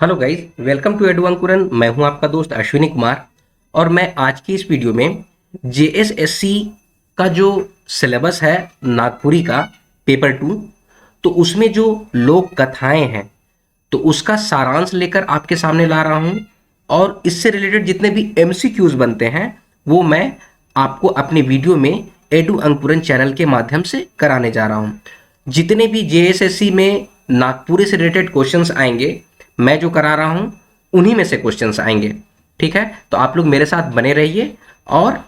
Hello guys, welcome to Edu Ankuran. मैं हूं आपका दोस्त अश्विनी कुमार और मैं आज की इस वीडियो में जेएसएससी का जो सिलेबस है नागपुरी का पेपर 2, तो उसमें जो लोक कथाएं हैं तो उसका सारांश लेकर आपके सामने ला रहा हूं। और इससे रिलेटेड जितने भी एमसीक्यूज बनते हैं वो मैं आपको अपने वीडियो में एडू अंकुरन चैनल के माध्यम से कराने जा रहा हूं। जितने भी जेएसएससी में नागपुरी से रिलेटेड क्वेश्चंस आएंगे, मैं जो करा रहा हूं उन्हीं में से क्वेश्चंस आएंगे। ठीक है, तो आप लोग मेरे साथ बने रहिए और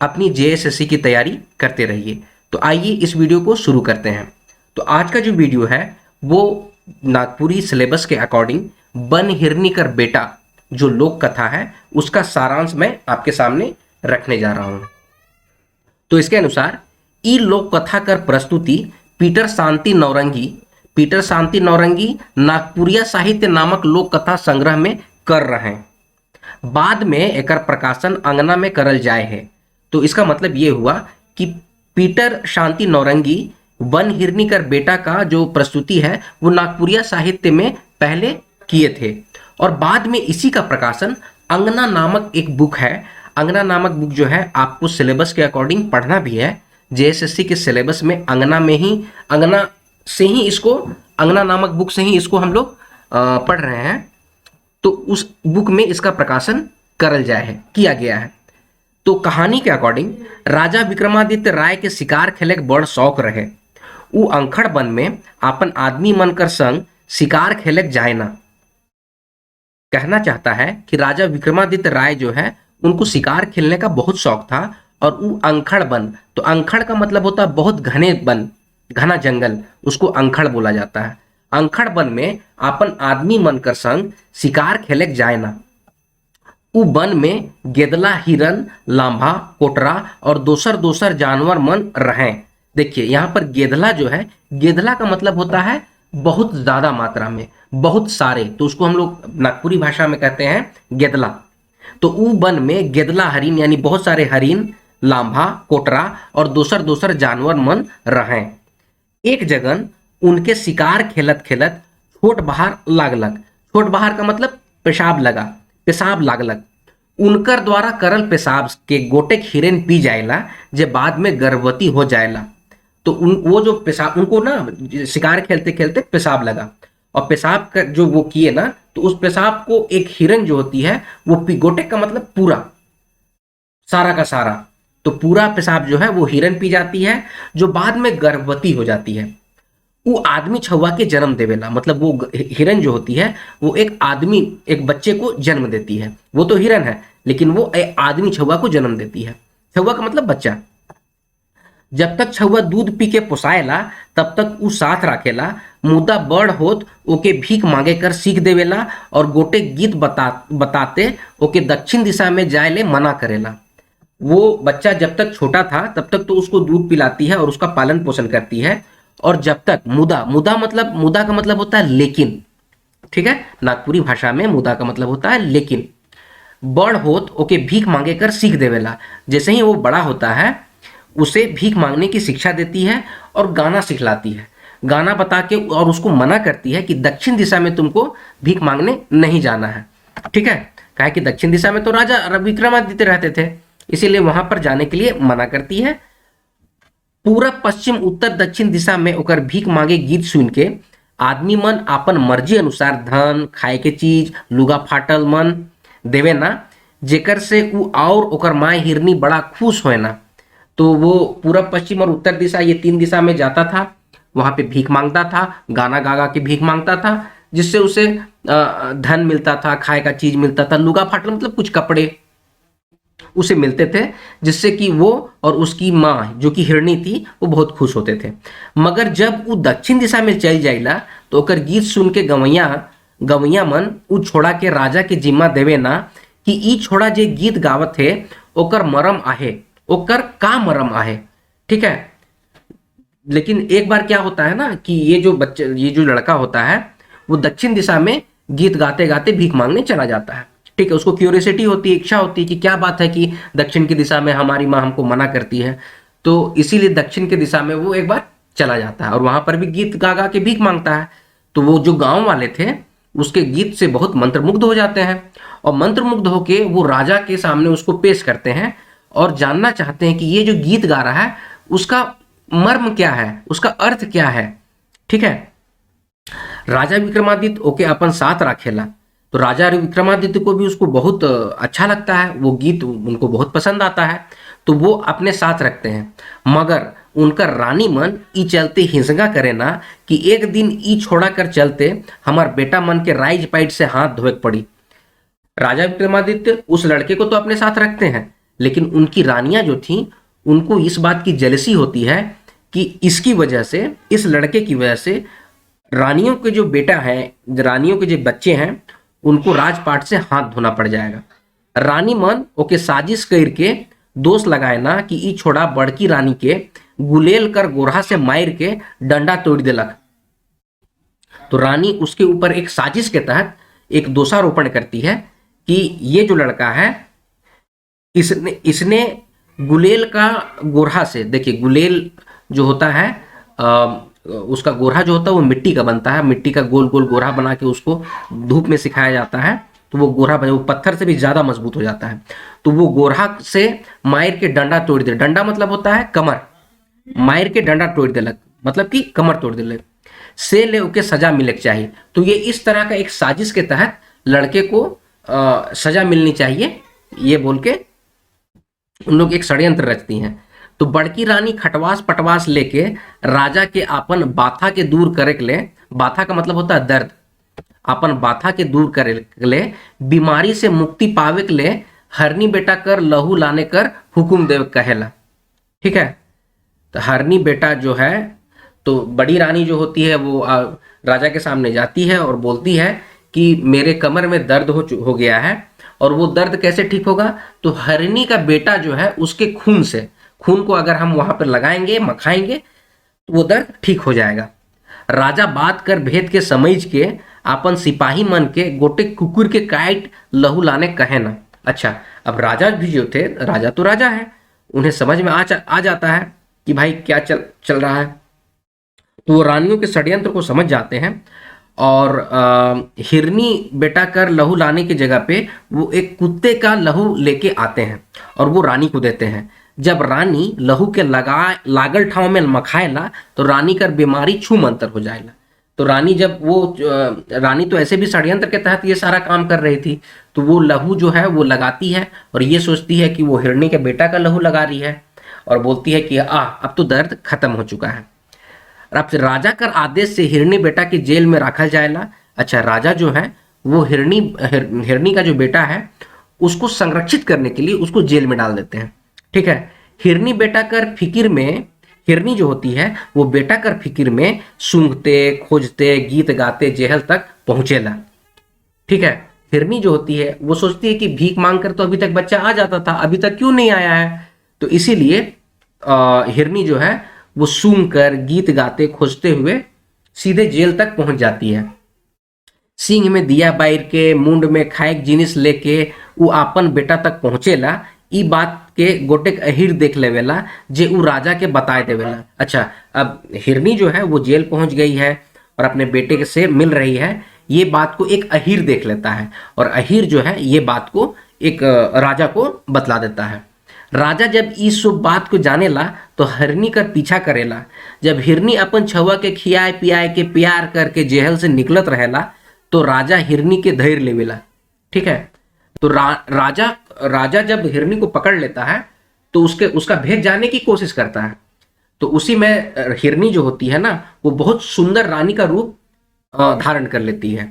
अपनी जेएसएससी की तैयारी करते रहिए। तो आइए इस वीडियो को शुरू करते हैं। तो आज का जो वीडियो है वो नागपुरी सिलेबस के अकॉर्डिंग बन हिरनी कर बेटा जो लोक कथा है उसका सारांश मैं आपके सामने रखने जा रहा हूं। तो इसके अनुसार ई लोक कथा कर प्रस्तुति पीटर शांति नौरंगी नागपुरिया साहित्य नामक लोक कथा संग्रह में कर रहे हैं। बाद में एकर प्रकाशन अंगना में करल जाए है। तो इसका मतलब ये हुआ कि पीटर शांति नौरंगी वन हिरनी कर बेटा का जो प्रस्तुति है वो नागपुरिया साहित्य में पहले किए थे और बाद में इसी का प्रकाशन अंगना नामक एक बुक है। अंगना नामक बुक जो है आपको सिलेबस के अकॉर्डिंग पढ़ना भी है। जेएसएससी के सिलेबस में अंगना से ही इसको अंगना नामक बुक से ही इसको हम लोग पढ़ रहे हैं। तो उस बुक में इसका प्रकाशन करल जाए है, किया गया है। तो कहानी के अकॉर्डिंग राजा विक्रमादित्य राय के शिकार खेले के बड़ शौक रहे। उ अंखड़ वन में आपन आदमी मन कर संग शिकार खेले जाए ना। कहना चाहता है कि राजा विक्रमादित्य राय जो है उनको शिकार खेलने का बहुत शौक था और वो अंखड़ वन, तो अंखड़ का मतलब होता है बहुत घने वन, घना जंगल, उसको अंखड़ बोला जाता है। अंखड़ वन में आपन आदमी मन कर संग शिकार खेले जाए ना। उ वन में गेदला, हिरन, लांभा, कोटरा और दोसर दोसर जानवर मन रहे। देखिए यहाँ पर गेदला जो है, गेदला का मतलब होता है बहुत ज्यादा मात्रा में, बहुत सारे, तो उसको हम लोग नागपुरी भाषा में कहते हैं गेदला। तो उ वन में गेदला हरिन यानी बहुत सारे हरिन, लांभा, कोटरा और दोसर दोसर जानवर मन रहे। एक जगन उनके शिकार खेलत खेलत छोट बहार लागलक। छोट बहार का मतलब पेशाब लागलक। उनकर द्वारा करल पेशाब के गोटेक हिरन पी जाएला जे बाद में गर्भवती हो जाएला। तो वो जो पेशाब उनको ना शिकार खेलते खेलते पेशाब लगा और पेशाब का जो वो किए ना, तो उस पेशाब को एक हिरन जो होती है वो पी, गोटेक का मतलब पूरा, सारा का सारा, तो पूरा पेशाब जो है वो हिरन पी जाती है जो बाद में गर्भवती हो जाती है। वो आदमी छुआ के जन्म देवेला, मतलब वो हिरन जो होती है वो एक बच्चे को जन्म देती है। वो तो हिरन है लेकिन वो आदमी छुआ को जन्म देती है। छुआ का मतलब बच्चा। जब तक छुआ दूध पी के पोसाएला तब तक उ साथ राखेला। मुद्दा बड़ होत ओके भीख मांगे कर सीख देवेला और गोटे गीत बताते ओके दक्षिण दिशा में जाए ले मना करेला। वो बच्चा जब तक छोटा था तब तक तो उसको दूध पिलाती है और उसका पालन पोषण करती है। और जब तक मुदा का मतलब होता है लेकिन, ठीक है, नागपुरी भाषा में मुदा का मतलब होता है लेकिन। बड़ होत ओके भीख मांगे कर सीख देवेला। जैसे ही वो बड़ा होता है उसे भीख मांगने की शिक्षा देती है और गाना सिखलाती है। गाना बता के और उसको मना करती है कि दक्षिण दिशा में तुमको भीख मांगने नहीं जाना है। ठीक है, कहा कि दक्षिण दिशा में तो राजा विक्रमादित्य रहते थे, इसीलिए वहां पर जाने के लिए मना करती है। पूरब, पश्चिम, उत्तर, दक्षिण दिशा में ओकर भीख मांगे गीत सुन के आदमी मन अपन मर्जी अनुसार धन, खाए के चीज, लुगा फाटल मन देवे ना, जेकर से उ और ओकर माए हिरनी बड़ा खुश होए ना। तो वो पूरब, पश्चिम और उत्तर दिशा, ये 3 दिशा में जाता था, वहां पे भीख मांगता था, गाना गा गा के भीख मांगता था, जिससे उसे धन मिलता था, खाए का चीज मिलता था, लुगा फाटल मतलब कुछ कपड़े उसे मिलते थे, जिससे कि वो और उसकी माँ जो कि हिरणी थी वो बहुत खुश होते थे। मगर जब वो दक्षिण दिशा में चल जाइला तो ओकर गीत सुन के गवैया मन उ छोड़ा के राजा के जिम्मा देवे ना कि ई छोड़ा जे गीत गावत है ओकर मरम आहे, ओकर का मरम आहे। ठीक है, लेकिन एक बार क्या होता है ना कि ये जो लड़का होता है वो दक्षिण दिशा में गीत गाते गाते भीख मांगने चला जाता है। ठीक है, उसको क्यूरियोसिटी होती है, इच्छा होती है कि क्या बात है कि दक्षिण की दिशा में हमारी माँ हमको मना करती है, तो इसीलिए दक्षिण की दिशा में वो एक बार चला जाता है और वहां पर भी गीत गा गा के भीख मांगता है। तो वो जो गांव वाले थे उसके गीत से बहुत मंत्रमुग्ध हो जाते हैं और मंत्रमुग्ध होके वो राजा के सामने उसको पेश करते हैं और जानना चाहते हैं कि ये जो गीत गा रहा है उसका मर्म क्या है, उसका अर्थ क्या है। ठीक है, राजा विक्रमादित्य ओके अपन साथ रखेला, तो राजा विक्रमादित्य को भी उसको बहुत अच्छा लगता है, वो गीत उनको बहुत पसंद आता है, तो वो अपने साथ रखते हैं। मगर उनका रानी मन ई चलते हिंसगा करे ना कि एक दिन ई छोड़ा कर चलते हमार बेटा मन के राइज पाइट से हाथ धोए पड़ी। राजा विक्रमादित्य उस लड़के को तो अपने साथ रखते हैं, लेकिन उनकी रानियां जो थी उनको इस बात की जेलसी होती है कि इसकी वजह से, इस लड़के की वजह से रानियों के जो बेटा है, रानियों के जो बच्चे हैं उनको राजपाट से हाथ धोना पड़ जाएगा। रानी मन ओके साजिश करके दोष लगाए ना कि ई छोड़ा बड़की रानी के गुलेल कर गोरहा से मार के डंडा तोड़ देलक। तो रानी उसके ऊपर एक साजिश के तहत एक दोषारोपण करती है कि ये जो लड़का है इसने गुलेल का गोरहा से, देखिए गुलेल जो होता है उसका गोरहा जो होता है वो मिट्टी का बनता है, मिट्टी का गोल गोल गोरहा बना के उसको धूप में सिखाया जाता है, तो वो गोरहा बने, वो पत्थर से भी ज्यादा मजबूत हो जाता है। तो वो गोरहा से मायर के डंडा तोड़ दे, डंडा मतलब होता है कमर, मायर के डंडा तोड़ देलक मतलब कि कमर तोड़ देलक, से ले ओके सजा मिले चाहिए। तो ये इस तरह का एक साजिश के तहत लड़के को सजा मिलनी चाहिए, ये बोल के उन लोग एक षड्यंत्र रचती हैं। तो बड़की रानी खटवास पटवास लेके राजा के आपन बाथा के दूर करे के ले, बाथा का मतलब होता है दर्द, अपन बाथा के दूर करे के ले, बीमारी से मुक्ति पावे के ले हरनी बेटा कर लहू लाने कर हुकुम देव कहेला। ठीक है, तो हरनी बेटा जो है, तो बड़ी रानी जो होती है वो राजा के सामने जाती है और बोलती है कि मेरे कमर में दर्द हो गया है, और वो दर्द कैसे ठीक होगा, तो हरनी का बेटा जो है उसके खून से, खून को अगर हम वहां पर लगाएंगे मखाएंगे तो वो दर्द ठीक हो जाएगा। राजा बात कर भेद के समझ के अपन सिपाही मन के गोटे कुकुर के काट लहू लाने कहे ना। अच्छा, अब राजा भी जो थे, राजा तो राजा है, उन्हें समझ में आ जाता है कि भाई क्या चल रहा है, तो वो रानियों के षड्यंत्र को समझ जाते हैं और हिरनी बेटा कर लहू लाने की जगह पे वो एक कुत्ते का लहू लेके आते हैं और वो रानी को देते हैं। जब रानी लहू के लागल ठाव में मखाएला तो रानी कर बीमारी छू मंतर हो जाएगा। तो रानी जब वो रानी तो ऐसे भी षड्यंत्र के तहत ये सारा काम कर रही थी, तो वो लहू जो है वो लगाती है और ये सोचती है कि वो हिरनी के बेटा का लहू लगा रही है और बोलती है कि अब तो दर्द खत्म हो चुका है। अब राजा कर आदेश से हिरनी बेटा की जेल में रखा जाएगा। अच्छा, राजा जो है वो हिरनी का जो बेटा है उसको संरक्षित करने के लिए उसको जेल में डाल देते हैं। ठीक है, हिरनी बेटा कर फिकिर में, हिरनी जो होती है वो बेटा कर फिकिर में सूंघते खोजते गीत गाते जेहल तक पहुंचेला। ठीक है, हिरनी जो होती है वो सोचती है कि भीख मांग कर तो अभी तक बच्चा आ जाता था, अभी तक क्यों नहीं आया है, तो इसीलिए हिरनी जो है वो सूंघ कर गीत गाते खोजते हुए सीधे जेल तक पहुंच जाती है। सिंह में दिया बाइर के, मुंड में खाएक जिनिस लेके वो आपन बेटा तक पहुंचेला। ई बात के गोटेक अहिर देख लेवेला जे उ राजा के बताए देवेला। अच्छा, अब हिरनी जो है वो जेल पहुंच गई है और अपने बेटे से मिल रही है, ये बात को एक अहिर देख लेता है और अहिर जो है ये बात को एक राजा को बतला देता है। राजा जब इस सब बात को जानेला तो हिरनी कर पीछा करेला। जब हिरनी अपन छुआ के खियाए पियाए के प्यार करके जेहल से निकलत रहेला तो राजा हिरनी के धैर्य लेवेला। ठीक है, तो राजा जब हिरनी को पकड़ लेता है तो उसका भेद जानने की कोशिश करता है। तो उसी में हिरनी जो होती है ना वो बहुत सुंदर रानी का रूप धारण कर लेती है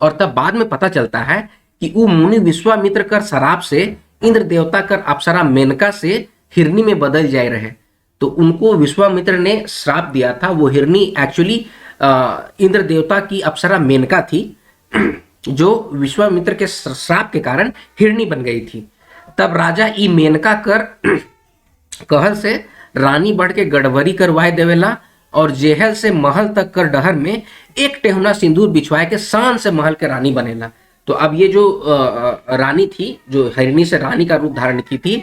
और तब बाद में पता चलता है कि वो मुनि विश्वामित्र कर शराब से इंद्र देवता कर अप्सरा मेनका से हिरनी में बदल जाए रहे। तो उनको विश्वामित्र ने श्राप दिया था, वो हिरनी एक्चुअली इंद्र देवता की अप्सरा मेनका थी जो विश्वामित्र के श्राप के कारण हिरनी बन गई थी। तब राजा ई मेनका कर कहल से रानी बढ़ के गड़बड़ी करवाए देवेला और जेहल से महल तक कर डहर में एक टेहुना सिंदूर बिछवाए के शान से महल के रानी बनेला। तो अब ये जो रानी थी, जो हिरनी से रानी का रूप धारण की थी,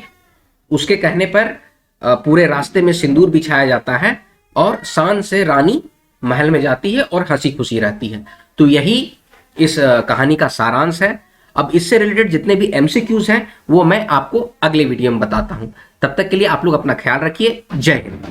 उसके कहने पर पूरे रास्ते में सिंदूर बिछाया जाता है और शान से रानी महल में जाती है और हंसी खुशी रहती है। तो यही इस कहानी का सारांश है। अब इससे रिलेटेड जितने भी एमसीक्यूज हैं वो मैं आपको अगले वीडियो में बताता हूं। तब तक के लिए आप लोग अपना ख्याल रखिए। जय हिंद।